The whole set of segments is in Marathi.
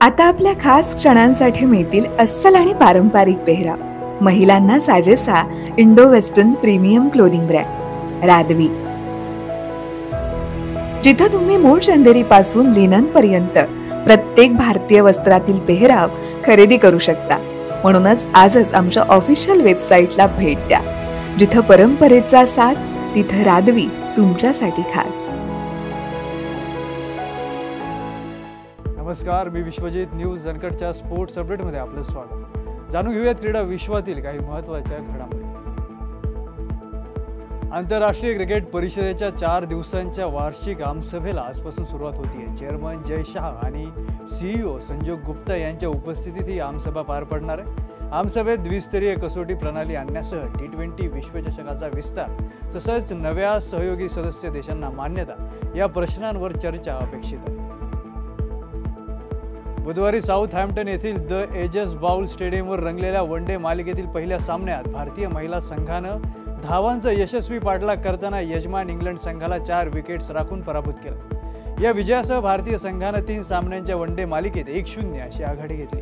आता आपल्या खास क्षणांसाठी मिळतील अस्सल आणि पारंपरिक पेहराव. महिलांना साजेसा Indo western premium clothing brand Radvi. जिथं तुम्ही मूळ चंदेरी पासून लिनन पर्यंत प्रत्येक भारतीय वस्त्रातील पेहराव खरेदी करू शकता. म्हणूनच आजच आमच्या ऑफिशियल वेबसाईटला भेट द्या. जिथं परंपरेचा साज तिथं रादवी तुमच्यासाठी खास. नमस्कार, मी विश्वजित. न्यूज अनकटच्या स्पोर्ट्स अपडेटमध्ये आपलं स्वागत. जाणून घेऊयात क्रीडा विश्वातील काही महत्त्वाच्या घडामोडी. आंतरराष्ट्रीय क्रिकेट परिषदेच्या 4 दिवसांच्या वार्षिक आमसभेला आजपासून सुरुवात होती आहे. चेअरमन जय शाह आणि CEO संजोग गुप्ता यांच्या उपस्थितीत ही आमसभा पार पडणार आहे. आमसभेत द्विस्तरीय कसोटी प्रणाली आणण्यासह T20 विश्वचषकाचा विस्तार तसंच नव्या सहयोगी सदस्य देशांना मान्यता या प्रश्नांवर चर्चा अपेक्षित आहे. बुधवारी साऊथहॅम्प्टन येथील द एजेस बाउल स्टेडियमवर रंगलेल्या वनडे मालिकेतील पहिल्या सामन्यात भारतीय महिला संघानं धावांचा यशस्वी पाठलाग करताना यजमान इंग्लंड संघाला 4 विकेट्स राखून पराभूत केलं. या विजयासह भारतीय संघानं 3 सामन्यांच्या वनडे मालिकेत 1-0 अशी आघाडी घेतली.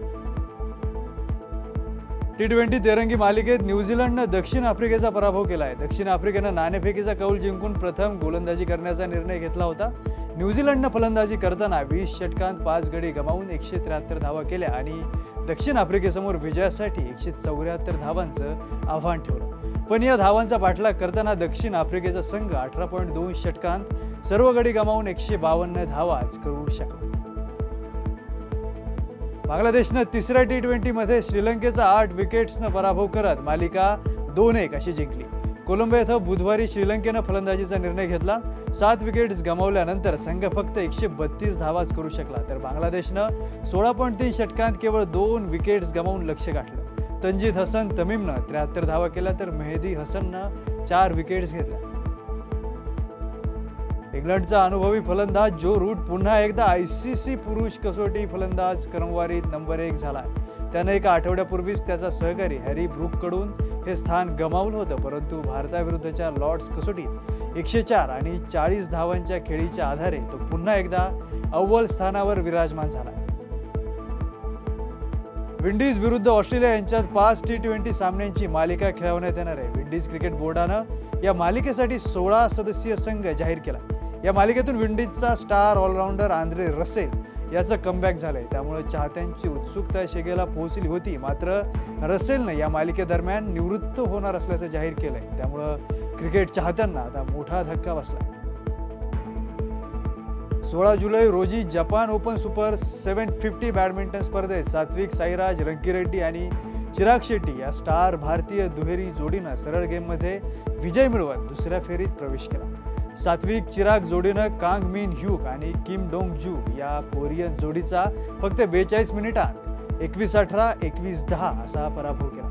T20 तिरंगी मालिकेत न्यूझीलंडनं दक्षिण आफ्रिकेचा पराभव केला आहे. दक्षिण आफ्रिकेनं नाणेफेकीचा कौल जिंकून प्रथम गोलंदाजी करण्याचा निर्णय घेतला होता. न्यूझीलंडनं फलंदाजी करताना 20 षटकांत 5 गडी गमावून 173 धावा केल्या आणि दक्षिण आफ्रिकेसमोर विजयासाठी 174 धावांचं आव्हान ठेवलं. पण या धावांचा पाठलाग करताना दक्षिण आफ्रिकेचा संघ 18.2 षटकांत सर्व गडी गमावून 152 धावाच करू शकला. बांगलादेशनं तिसऱ्या T20 मध्ये श्रीलंकेचा 8 विकेट्सनं पराभव करत मालिका 2-1 अशी जिंकली. कोलंबो येथे बुधवारी श्रीलंकेनं फलंदाजीचा निर्णय घेतला. 7 विकेट्स गमावल्यानंतर संघ फक्त 132 धावाच करू शकला, तर बांगलादेशनं 16.3 षटकांत केवळ 2 विकेट्स गमावून लक्ष्य गाठलं. तंजीद हसन तमीमनं 73 धावा केल्या, तर मेहदी हसननं 4 विकेट्स घेतल्या. इंग्लंडचा अनुभवी फलंदाज जो रूट पुन्हा एकदा ICC पुरुष कसोटी फलंदाज क्रमवारीत नंबर 1 झाला. त्याने एका आठवड्यापूर्वीच त्याचा सहकारी हॅरी ब्रूककडून हे स्थान गमावलं होतं, परंतु भारताविरुद्धच्या लॉर्ड्स कसोटीत 104 आणि 40 धावांच्या खेळीच्या आधारे तो पुन्हा एकदा अव्वल स्थानावर विराजमान झाला. विंडीज विरुद्ध ऑस्ट्रेलिया यांच्यात 5 T20 सामन्यांची मालिका खेळवण्यात येणार आहे. विंडीज क्रिकेट बोर्डानं या मालिकेसाठी 16 सदस्यीय संघ जाहीर केला. या मालिकेतून विंडीजचा स्टार ऑलराऊंडर आंद्रे रसेल याचं कमबॅक झालंय. त्यामुळे चाहत्यांची उत्सुकता शिगेला पोहोचली होती. मात्र रसेलनं या मालिकेदरम्यान निवृत्त होणार असल्याचं जाहीर केलंय. त्यामुळे क्रिकेट चाहत्यांना आता मोठा धक्का बसला. 16 जुलै रोजी जपान ओपन सुपर 750 बॅडमिंटन स्पर्धेत सात्विक साईराज, रंकीरेड्डी आणि चिराग शेट्टी या स्टार भारतीय दुहेरी जोडीनं सरळ गेममध्ये विजय मिळवत दुसऱ्या फेरीत प्रवेश केला. सात्विक चिराग जोडीनं कांग मिन ह्यूक आणि किम डोंग जू या कोरियन जोडीचा फक्त 42 मिनिटांत 21-18, 21-10 असा पराभव केला.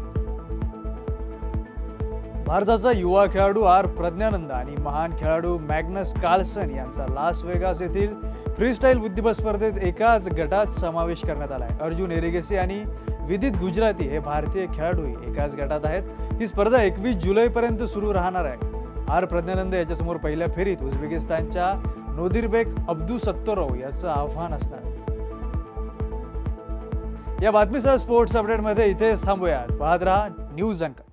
भारताचा युवा खेळाडू प्रज्ञानंद आणि महान खेळाडू मॅग्नस कार्लसन यांचा लास वेगास येथील फ्रीस्टाईल बुद्धिबळ स्पर्धेत एकाच गटात समावेश करण्यात आला आहे. अर्जुन एरिगेसी आणि विदित गुजराती हे भारतीय खेळाडूही एकाच गटात आहेत. ही स्पर्धा 21 जुलैपर्यंत सुरू राहणार आहे. प्रज्ञानंद याच्यासमोर पहिल्या फेरीत उझबेकिस्तानच्या नोदिरबेक अब्दुसत्तोरोव याचं आव्हान असणार. या बातमीसह स्पोर्ट्स अपडेटमध्ये इथेच थांबूयात. पाहत रहा न्यूज अनकट.